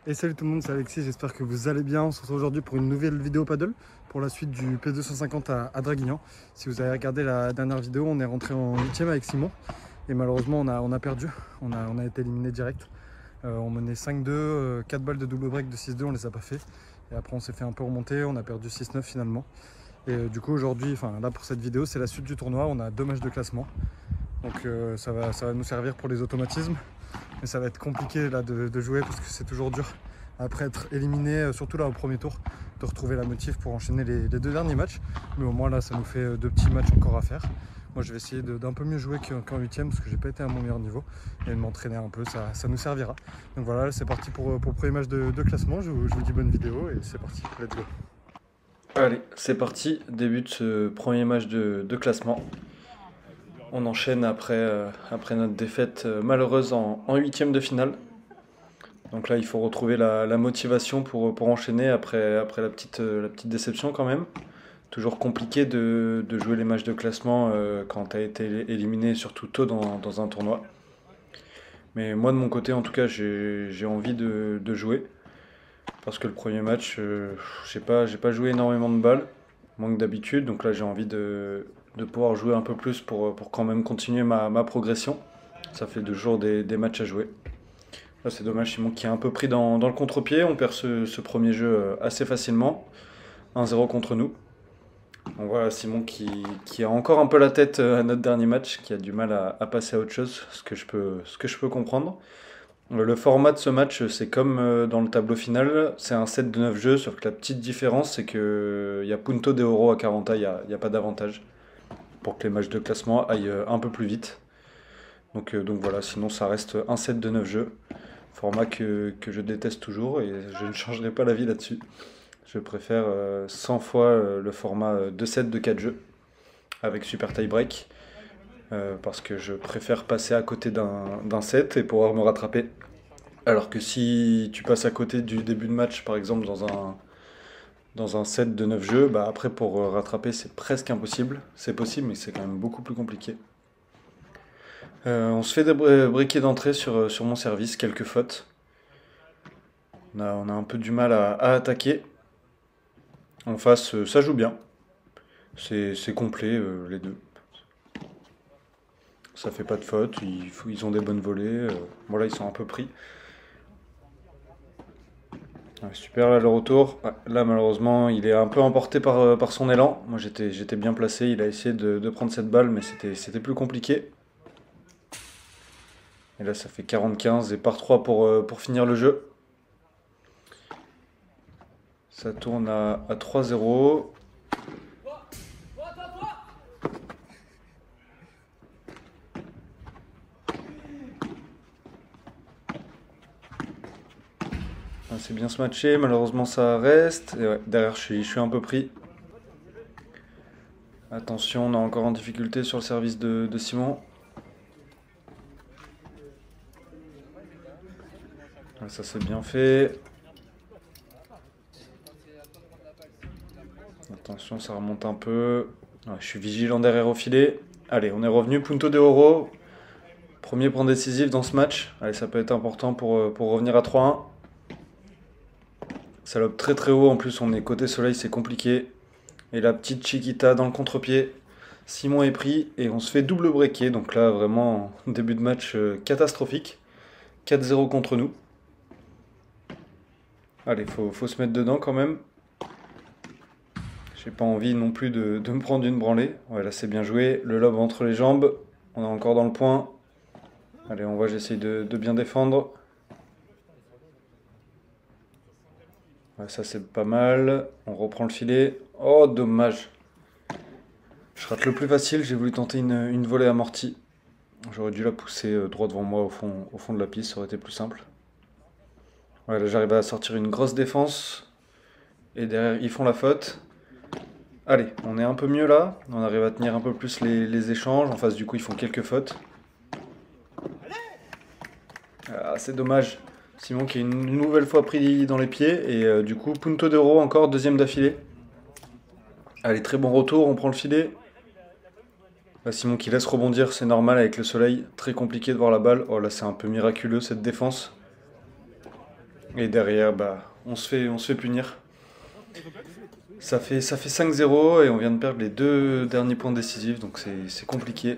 Et salut tout le monde, c'est Alexis, j'espère que vous allez bien. On se retrouve aujourd'hui pour une nouvelle vidéo paddle pour la suite du P250 à Draguignan. Si vous avez regardé la dernière vidéo, on est rentré en 8ème avec Simon et malheureusement on a perdu, on a été éliminé direct. On menait 5-2, 4 balles de double break de 6-2, on les a pas fait. Et après on s'est fait un peu remonter, on a perdu 6-9 finalement. Et du coup aujourd'hui, enfin là pour cette vidéo, c'est la suite du tournoi, on a 2 matchs de classement. Donc ça va nous servir pour les automatismes. Mais ça va être compliqué là de jouer parce que c'est toujours dur après être éliminé, surtout là au premier tour, de retrouver la motive pour enchaîner les deux derniers matchs. Mais au moins là ça nous fait deux petits matchs encore à faire. Moi je vais essayer d'un peu mieux jouer qu'en 8ème parce que j'ai pas été à mon meilleur niveau et de m'entraîner un peu, ça nous servira. Donc voilà, c'est parti pour le premier match de classement. Je vous dis bonne vidéo et c'est parti, let's go. Allez, c'est parti, début de ce premier match de classement. On enchaîne après notre défaite malheureuse en huitième de finale. Donc là, il faut retrouver la motivation pour enchaîner après la petite déception quand même. Toujours compliqué de jouer les matchs de classement quand tu as été éliminé, surtout tôt dans un tournoi. Mais moi, de mon côté, en tout cas, j'ai envie de jouer. Parce que le premier match, j'ai pas joué énormément de balles, moins que d'habitude. Donc là, j'ai envie de pouvoir jouer un peu plus pour quand même continuer ma progression. Ça fait 2 jours des matchs à jouer. Là, c'est dommage, Simon qui est un peu pris dans le contre-pied. On perd ce premier jeu assez facilement. 1-0 contre nous. Donc voilà, Simon qui a encore un peu la tête à notre dernier match, qui a du mal à passer à autre chose, ce que je peux comprendre. Le format de ce match, c'est comme dans le tableau final, c'est un set de 9 jeux, sauf que la petite différence, c'est qu'il y a Punto de Oro à 40, il y a pas d'avantage pour que les matchs de classement aillent un peu plus vite. Donc voilà, sinon ça reste un set de 9 jeux, format que je déteste toujours et je ne changerai pas l'avis là-dessus. Je préfère 100 fois le format 2 sets de 4 jeux avec super tie break parce que je préfère passer à côté d'un set et pouvoir me rattraper. Alors que si tu passes à côté du début de match, par exemple, dans un set de 9 jeux, bah après pour rattraper c'est presque impossible. C'est possible, mais c'est quand même beaucoup plus compliqué. On se fait des briquets d'entrée sur mon service, quelques fautes. On a un peu du mal à attaquer. En face, ça joue bien. C'est complet, les deux. Ça fait pas de faute, ils ont des bonnes volées. Voilà, ils sont un peu pris. Ouais, super, là le retour. Ouais, là malheureusement il est un peu emporté par son élan. Moi j'étais bien placé, il a essayé de prendre cette balle mais c'était plus compliqué. Et là ça fait 40-15 et par 3 pour finir le jeu. Ça tourne à 3-0. Ah, c'est bien se matcher, malheureusement ça reste. Et ouais, derrière je suis un peu pris. Attention, on est encore en difficulté sur le service de Simon. Ah, ça c'est bien fait. Attention, ça remonte un peu. Ouais, je suis vigilant derrière au filet. Allez, on est revenu. Punto de Oro. Premier point décisif dans ce match. Allez, ça peut être important pour revenir à 3-1. Ça lobe très très haut. En plus, on est côté soleil, c'est compliqué. Et la petite Chiquita dans le contre-pied. Simon est pris et on se fait double breaké. Donc là, vraiment, début de match catastrophique. 4-0 contre nous. Allez, faut se mettre dedans quand même. J'ai pas envie non plus de me prendre une branlée. Ouais, là c'est bien joué. Le lob entre les jambes. On est encore dans le point. Allez, on voit, j'essaye de bien défendre. Ouais, ça c'est pas mal. On reprend le filet. Oh, dommage. Je rate le plus facile. J'ai voulu tenter une volée amortie. J'aurais dû la pousser droit devant moi au fond de la piste. Ça aurait été plus simple. Ouais, là j'arrive à sortir une grosse défense. Et derrière, ils font la faute. Allez, on est un peu mieux là. On arrive à tenir un peu plus les échanges. En face, du coup, ils font quelques fautes. Ah, c'est dommage. Simon qui est une nouvelle fois pris dans les pieds. Et du coup, Punto d'Euro encore, deuxième d'affilée. Allez, très bon retour, on prend le filet. Là, Simon qui laisse rebondir, c'est normal avec le soleil. Très compliqué de voir la balle. Oh là, c'est un peu miraculeux cette défense. Et derrière, bah, on se fait punir. Ça fait 5-0 et on vient de perdre les 2 derniers points décisifs, donc c'est compliqué.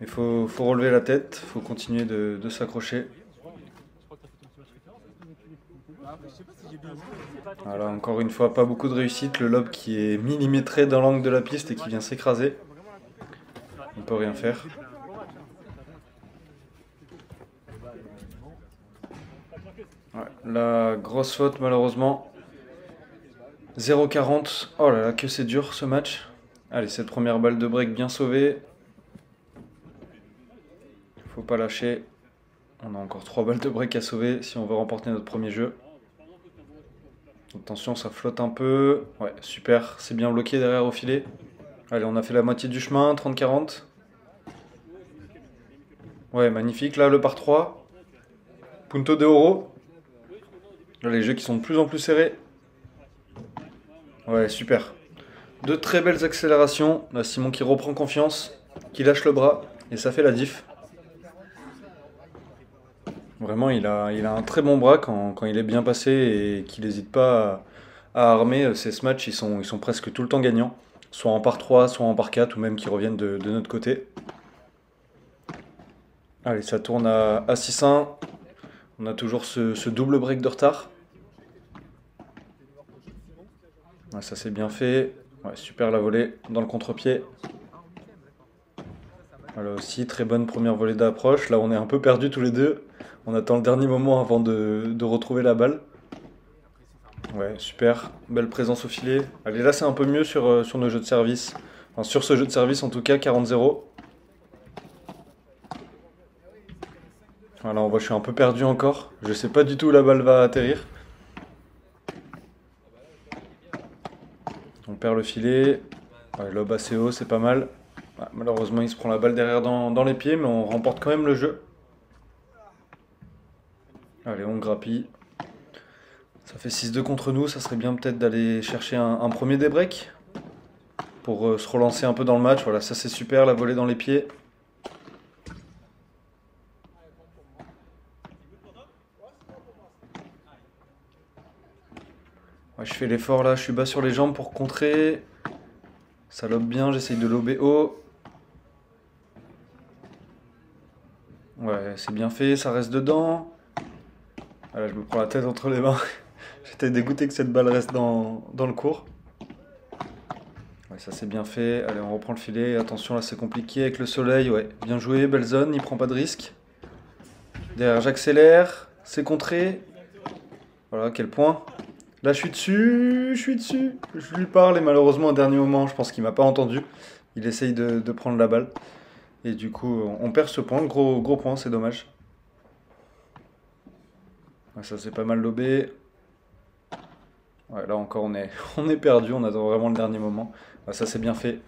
Mais faut relever la tête, faut continuer de s'accrocher. Voilà, encore une fois, pas beaucoup de réussite. Le lob qui est millimétré dans l'angle de la piste et qui vient s'écraser. On peut rien faire. Ouais, la grosse faute malheureusement. 0,40. Oh là là, que c'est dur ce match. Allez, cette première balle de break bien sauvée. Faut pas lâcher. On a encore 3 balles de break à sauver si on veut remporter notre premier jeu. Attention, ça flotte un peu. Ouais, super. C'est bien bloqué derrière au filet. Allez, on a fait la moitié du chemin. 30-40. Ouais, magnifique. Là, le par 3. Punto de oro. Là, les jeux qui sont de plus en plus serrés. Ouais, super. De très belles accélérations. Là, Simon qui reprend confiance, qui lâche le bras, et ça fait la diff. Vraiment, il a un très bon bras quand il est bien passé et qu'il n'hésite pas à armer. Ces matchs, ils sont presque tout le temps gagnants. Soit en par 3, soit en par 4, ou même qui reviennent de notre côté. Allez, ça tourne à 6-1. On a toujours ce double break de retard. Ouais, ça c'est bien fait. Ouais, super la volée dans le contre-pied. Voilà aussi, très bonne première volée d'approche. Là, on est un peu perdus tous les deux. On attend le dernier moment avant de retrouver la balle. Ouais, super. Belle présence au filet. Allez, là, c'est un peu mieux sur nos jeux de service. Enfin, sur ce jeu de service, en tout cas, 40-0. Voilà, on voit, je suis un peu perdu encore. Je sais pas du tout où la balle va atterrir. On perd le filet. Ouais, lob assez haut, c'est pas mal. Ouais, malheureusement, il se prend la balle derrière dans les pieds, mais on remporte quand même le jeu. Allez, on grappille. Ça fait 6-2 contre nous. Ça serait bien peut-être d'aller chercher un premier débreak pour se relancer un peu dans le match. Voilà, ça c'est super, la volée dans les pieds. Ouais, je fais l'effort là, je suis bas sur les jambes pour contrer. Ça lobe bien, j'essaye de lober haut. Ouais, c'est bien fait, ça reste dedans. Voilà, je me prends la tête entre les mains. J'étais dégoûté que cette balle reste dans le court. Ouais, ça c'est bien fait. Allez, on reprend le filet. Attention, là c'est compliqué avec le soleil. Ouais, bien joué, belle zone, il prend pas de risque. Derrière, j'accélère. C'est contré. Voilà, quel point. Là, je suis dessus, je suis dessus. Je lui parle et malheureusement, au dernier moment, je pense qu'il m'a pas entendu. Il essaye de prendre la balle. Et du coup, on perd ce point. Gros point, c'est dommage. Ouais, ça, c'est pas mal lobé. Ouais, là encore, on est perdu. On attend vraiment le dernier moment. Ouais, ça, c'est bien fait.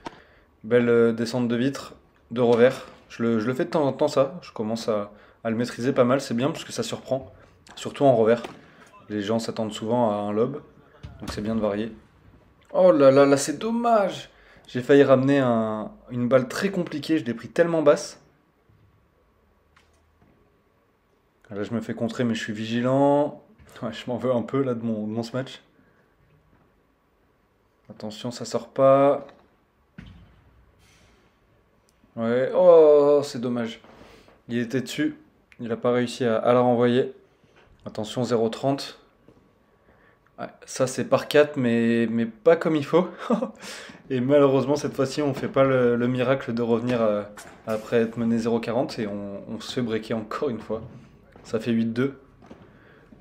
Belle descente de vitre, de revers. Je le fais de temps en temps, ça. Je commence à le maîtriser pas mal. C'est bien parce que ça surprend. Surtout en revers. Les gens s'attendent souvent à un lob. Donc c'est bien de varier. Oh là là, là c'est dommage. J'ai failli ramener une balle très compliquée. Je l'ai pris tellement basse. Là je me fais contrer mais je suis vigilant. Ouais, je m'en veux un peu là de mon ce match. Attention, ça sort pas. Ouais, oh c'est dommage. Il était dessus. Il n'a pas réussi à la renvoyer. Attention, 0,30. Ouais, ça c'est par 4 mais pas comme il faut. Et malheureusement cette fois-ci on fait pas le miracle de revenir après être mené 0,40 et on se fait breaker encore une fois. Ça fait 8-2.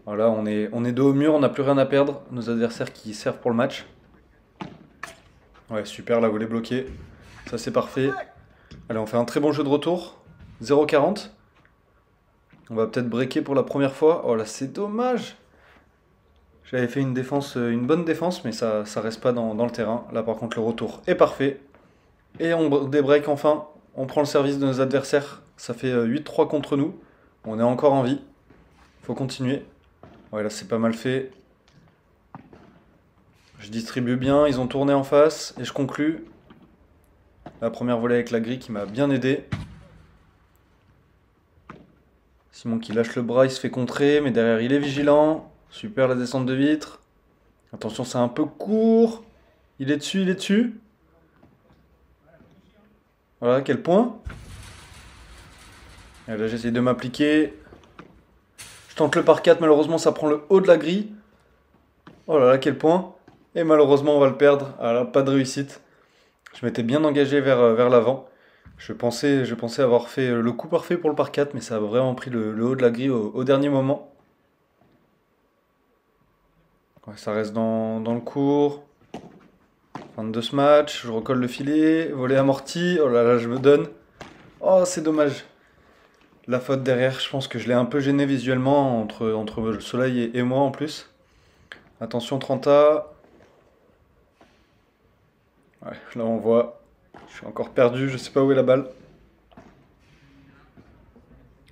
Voilà, on est dos au mur, on n'a plus rien à perdre. Nos adversaires qui servent pour le match. Ouais, super, la volée bloquée. Ça c'est parfait. Allez, on fait un très bon jeu de retour. 0,40. On va peut-être breaker pour la première fois. Oh là, c'est dommage. J'avais fait une bonne défense, mais ça reste pas dans le terrain. Là, par contre, le retour est parfait. Et on débreak enfin. On prend le service de nos adversaires. Ça fait 8-3 contre nous. On est encore en vie. Faut continuer. Ouais, là, c'est pas mal fait. Je distribue bien. Ils ont tourné en face. Et je conclue. La première volée avec la grille qui m'a bien aidé. Simon qui lâche le bras, il se fait contrer, mais derrière il est vigilant. Super la descente de vitre. Attention, c'est un peu court. Il est dessus, il est dessus. Voilà, quel point. Et là, j'essaye de m'appliquer. Je tente le par 4, malheureusement, ça prend le haut de la grille. Oh là là, quel point. Et malheureusement, on va le perdre. Ah là, pas de réussite. Je m'étais bien engagé vers l'avant. Je pensais avoir fait le coup parfait pour le par 4, mais ça a vraiment pris le haut de la grille au dernier moment. Ouais, ça reste dans le court. Fin de ce match, je recolle le filet, volet amorti. Oh là là, je me donne. Oh, c'est dommage. La faute derrière, je pense que je l'ai un peu gêné visuellement entre le soleil et moi en plus. Attention 30A. Ouais, là on voit. Je suis encore perdu, je sais pas où est la balle.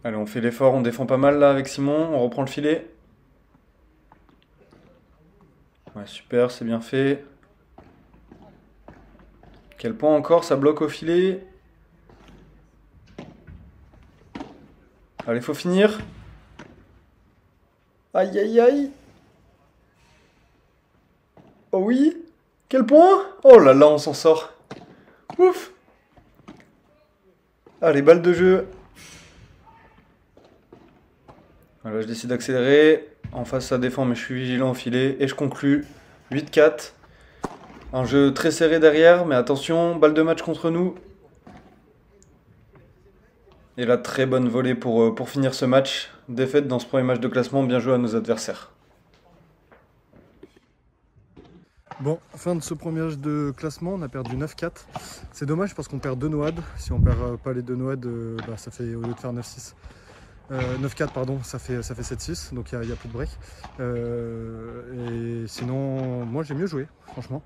Allez, on fait l'effort, on défend pas mal là avec Simon, on reprend le filet. Ouais, super, c'est bien fait. Quel point encore, ça bloque au filet. Allez, faut finir. Aïe aïe aïe. Oh oui. Quel point? Oh là là, on s'en sort. Ouf. Allez, balle de jeu. Voilà, je décide d'accélérer. En face, ça défend, mais je suis vigilant au filet. Et je conclus. 8-4. Un jeu très serré derrière, mais attention, balle de match contre nous. Et la très bonne volée pour finir ce match. Défaite dans ce premier match de classement, bien joué à nos adversaires. Bon, fin de ce premier match de classement, on a perdu 9-4. C'est dommage parce qu'on perd 2 noades. Si on perd pas les 2 noades, ça fait, au lieu de faire 9-6, 9-4 pardon, ça fait 7-6, donc il y a plus de break. Et sinon, moi j'ai mieux joué, franchement.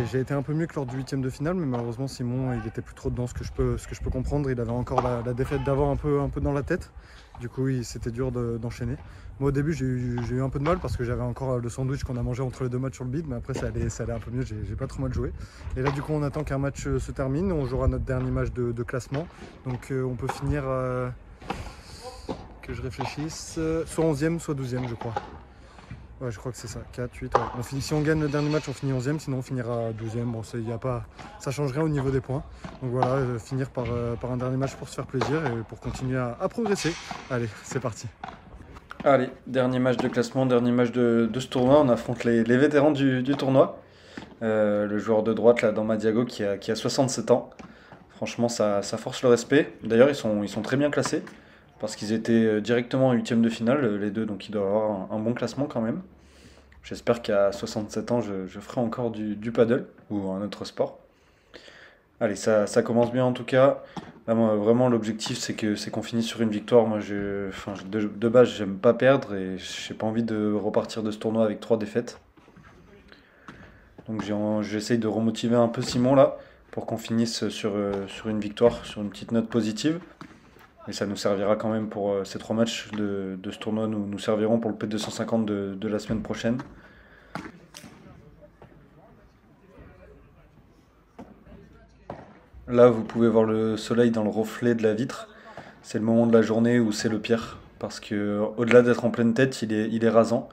J'ai été un peu mieux que lors du 8ème de finale, mais malheureusement Simon il était plus trop dedans, ce que je peux comprendre. Il avait encore la défaite d'avant un peu dans la tête. Du coup c'était dur d'enchaîner. Moi au début j'ai eu un peu de mal parce que j'avais encore le sandwich qu'on a mangé entre les 2 matchs sur le bid, mais après ça allait un peu mieux, j'ai pas trop mal joué. Et là du coup on attend qu'un match se termine, on jouera notre dernier match de classement. Donc on peut finir, que je réfléchisse, soit 11ème, soit 12ème je crois. Ouais, je crois que c'est ça, 4, 8, ouais. Si on gagne le dernier match, on finit 11ème, sinon on finira 12ème. Bon, ça change rien au niveau des points. Donc voilà, finir par un dernier match pour se faire plaisir et pour continuer à progresser. Allez, c'est parti. Allez, dernier match de classement, dernier match de ce tournoi. On affronte les vétérans du tournoi. Le joueur de droite là dans Madiago qui a 67 ans. Franchement, ça force le respect. D'ailleurs, ils sont très bien classés parce qu'ils étaient directement en huitième de finale, les deux, donc ils doivent avoir un bon classement quand même. J'espère qu'à 67 ans, je ferai encore du paddle ou un autre sport. Allez, ça commence bien en tout cas. Là, moi, vraiment, l'objectif, c'est qu'on finisse sur une victoire. Moi, de base, j'aime pas perdre et j'ai pas envie de repartir de ce tournoi avec 3 défaites. Donc, j'essaye de remotiver un peu Simon là pour qu'on finisse sur une victoire, sur une petite note positive. Et ça nous servira quand même pour ces 3 matchs de ce tournoi, nous serviront pour le P250 de la semaine prochaine. Là, vous pouvez voir le soleil dans le reflet de la vitre. C'est le moment de la journée où c'est le pire. Parce que au-delà d'être en pleine tête, il est rasant.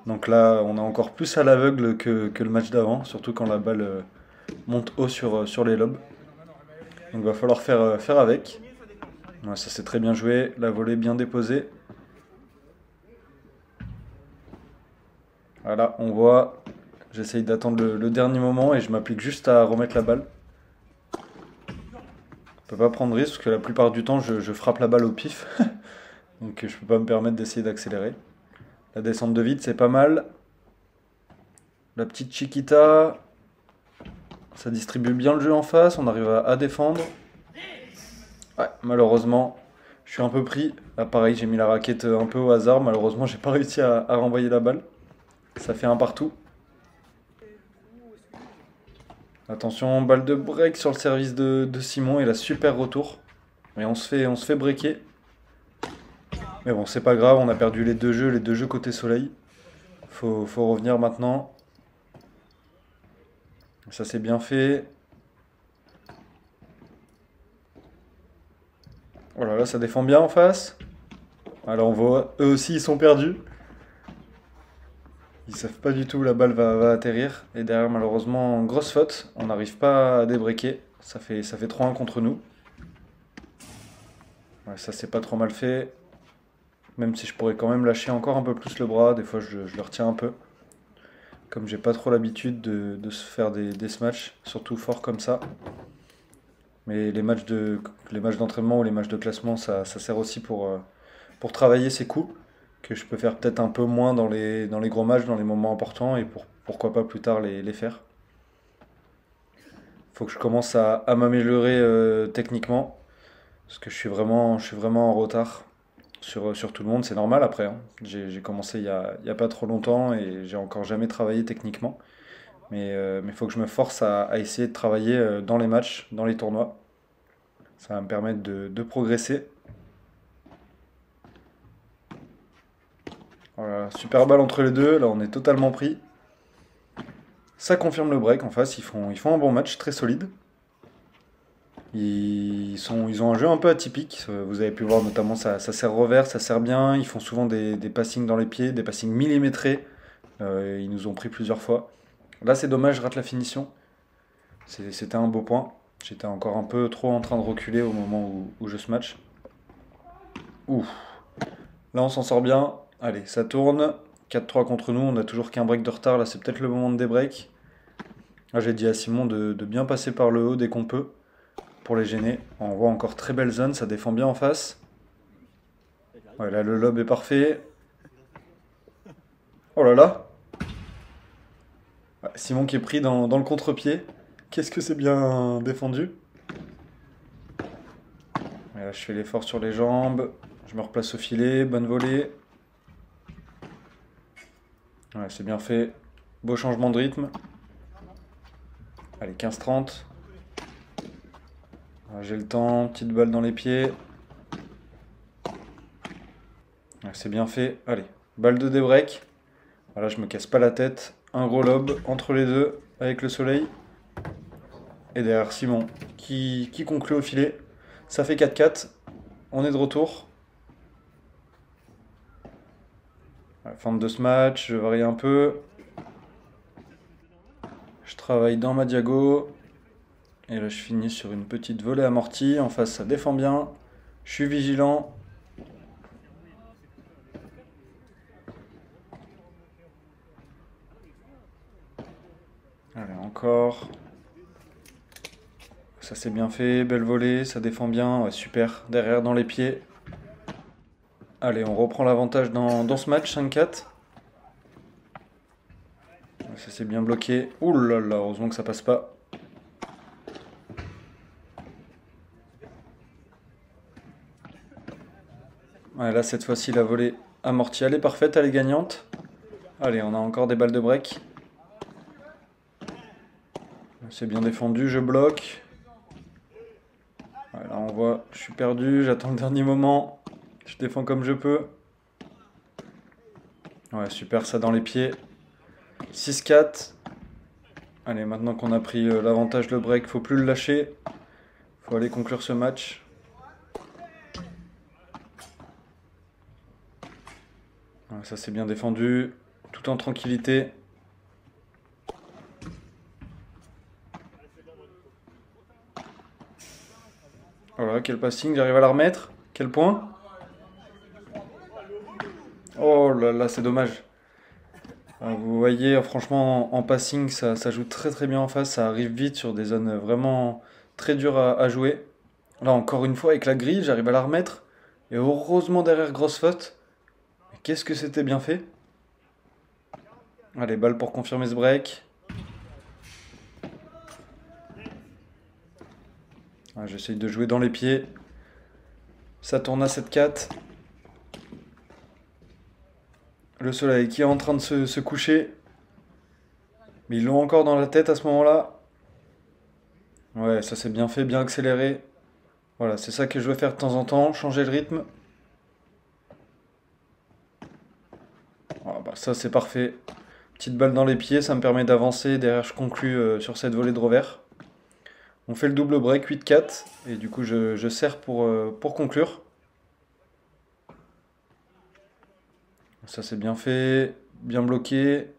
Donc là, on est encore plus à l'aveugle que le match d'avant, surtout quand la balle monte haut sur les lobes. Donc il va falloir faire avec. Ouais, ça s'est très bien joué, la volée bien déposée. Voilà, on voit. J'essaye d'attendre le dernier moment et je m'applique juste à remettre la balle. Je peux pas prendre risque parce que la plupart du temps je frappe la balle au pif. Donc je peux pas me permettre d'essayer d'accélérer. La descente de vide c'est pas mal. La petite Chiquita. Ça distribue bien le jeu en face, on arrive à défendre. Ouais, malheureusement, je suis un peu pris. Là pareil, j'ai mis la raquette un peu au hasard. Malheureusement, j'ai pas réussi à renvoyer la balle. Ça fait un partout. Attention, balle de break sur le service de Simon et la super retour. Et on se fait breaker. Mais bon, c'est pas grave, on a perdu les 2 jeux côté soleil. Faut revenir maintenant. Ça c'est bien fait. Voilà, là ça défend bien en face. Alors on voit, eux aussi ils sont perdus. Ils savent pas du tout où la balle va atterrir. Et derrière, malheureusement, grosse faute. On n'arrive pas à débreaker. Ça fait 3-1 contre nous. Ouais, ça c'est pas trop mal fait. Même si je pourrais quand même lâcher encore un peu plus le bras. Des fois je le retiens un peu. Comme j'ai pas trop l'habitude de se faire des smash, surtout fort comme ça. Mais les matchs d'entraînement ou les matchs de classement, ça sert aussi pour travailler ces coups, que je peux faire peut-être un peu moins dans les gros matchs, dans les moments importants, et pourquoi pas plus tard les faire. Faut que je commence à m'améliorer techniquement, parce que je suis vraiment en retard sur tout le monde, c'est normal après, hein. J'ai commencé il y a pas trop longtemps et j'ai encore jamais travaillé techniquement. Mais faut que je me force à essayer de travailler dans les matchs, dans les tournois. Ça va me permettre de progresser. Voilà, super balle entre les deux, là on est totalement pris. Ça confirme le break en face, ils font un bon match, très solide. Ils ont un jeu un peu atypique, vous avez pu voir notamment ça sert revers, ça sert bien, ils font souvent des passings dans les pieds, des passings millimétrés. Ils nous ont pris plusieurs fois. Là c'est dommage, je rate la finition. C'était un beau point. J'étais encore un peu trop en train de reculer au moment où je smash. Ouh. Là, on s'en sort bien. Allez, ça tourne. 4-3 contre nous. On a toujours qu'un break de retard. Là, c'est peut-être le moment de débreak. Là, j'ai dit à Simon de bien passer par le haut dès qu'on peut pour les gêner. On voit encore très belle zone. Ça défend bien en face. Ouais, là, le lob est parfait. Oh là là. Ouais, Simon qui est pris dans le contre-pied. Qu'est-ce que c'est bien défendu. Et là, je fais l'effort sur les jambes. Je me replace au filet. Bonne volée. Ouais, c'est bien fait. Beau changement de rythme. Allez, 15-30. Ouais, j'ai le temps. Petite balle dans les pieds. Ouais, c'est bien fait. Allez, balle de débreak. Voilà, je me casse pas la tête. Un gros lob entre les deux avec le soleil. Et derrière Simon qui conclut au filet. Ça fait 4-4. On est de retour. Ouais, fin de ce match, je varie un peu. Je travaille dans ma diago. Et là, je finis sur une petite volée amortie. En face, ça défend bien. Je suis vigilant. Allez, encore. Ça c'est bien fait, belle volée, ça défend bien, ouais, super. Derrière dans les pieds. Allez, on reprend l'avantage dans ce match, 5-4. Ouais, ça c'est bien bloqué. Ouh là là, heureusement que ça passe pas. Ouais, là cette fois-ci la volée amortie, elle est parfaite, elle est gagnante. Allez, on a encore des balles de break. C'est bien défendu, je bloque. Ouais, là on voit, je suis perdu, j'attends le dernier moment. Je défends comme je peux. Ouais, super, ça dans les pieds. 6-4. Allez, maintenant qu'on a pris l'avantage, le break, faut plus le lâcher. Faut aller conclure ce match. Ouais, ça c'est bien défendu, tout en tranquillité. Voilà, quel passing, j'arrive à la remettre. Quel point? Oh là là, c'est dommage. Vous voyez, franchement, en passing, ça joue très très bien en face. Ça arrive vite sur des zones vraiment très dures à jouer. Là, encore une fois, avec la grille, j'arrive à la remettre. Et heureusement, derrière, grosse faute. Mais qu'est-ce que c'était bien fait. Allez, balle pour confirmer ce break. Ouais, j'essaye de jouer dans les pieds. Ça tourne à 7-4. Le soleil qui est en train de se coucher. Mais ils l'ont encore dans la tête à ce moment-là. Ouais, ça c'est bien fait, bien accéléré. Voilà, c'est ça que je veux faire de temps en temps, changer le rythme. Ah bah ça c'est parfait. Petite balle dans les pieds, ça me permet d'avancer. Derrière, je conclus sur cette volée de revers. On fait le double break, 8-4. Et du coup, je sers pour conclure. Ça c'est bien fait, bien bloqué.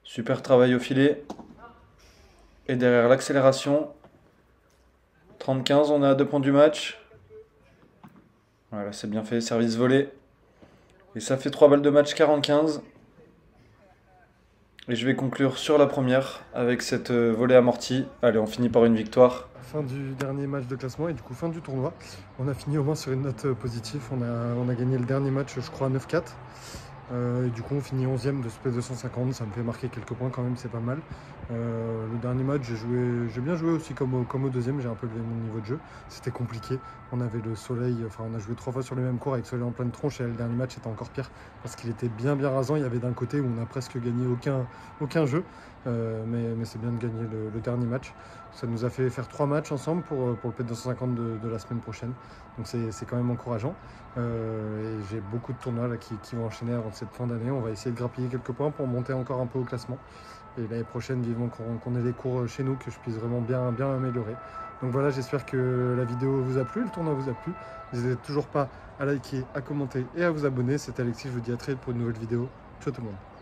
Super travail au filet. Et derrière l'accélération, 30-15, on est à 2 points du match. Voilà, c'est bien fait, service volé. Et ça fait 3 balles de match, 40-15. Et je vais conclure sur la première avec cette volée amortie. Allez, on finit par une victoire. Fin du dernier match de classement et du coup fin du tournoi. On a fini au moins sur une note positive. On a gagné le dernier match, je crois, 9-4. Et du coup, on finit 11e de ce P250. Ça me fait marquer quelques points quand même, c'est pas mal. Le dernier match, j'ai bien joué aussi comme au deuxième. J'ai un peu levé mon niveau de jeu. C'était compliqué. On avait le soleil, enfin, on a joué 3 fois sur le même cours avec le soleil en pleine tronche. Et le dernier match était encore pire parce qu'il était bien rasant. Il y avait d'un côté où on a presque gagné aucun jeu. Mais c'est bien de gagner le dernier match. Ça nous a fait faire 3 matchs ensemble pour le P250 de la semaine prochaine. Donc c'est quand même encourageant. Et j'ai beaucoup de tournois là, qui vont enchaîner avant cette fin d'année. On va essayer de grappiller quelques points pour monter encore un peu au classement. Et l'année prochaine, vivement qu'on ait les cours chez nous, que je puisse vraiment bien m'améliorer. Donc voilà, j'espère que la vidéo vous a plu, le tournoi vous a plu. N'hésitez toujours pas à liker, à commenter et à vous abonner. C'était Alexis, je vous dis à très vite pour une nouvelle vidéo. Ciao tout le monde.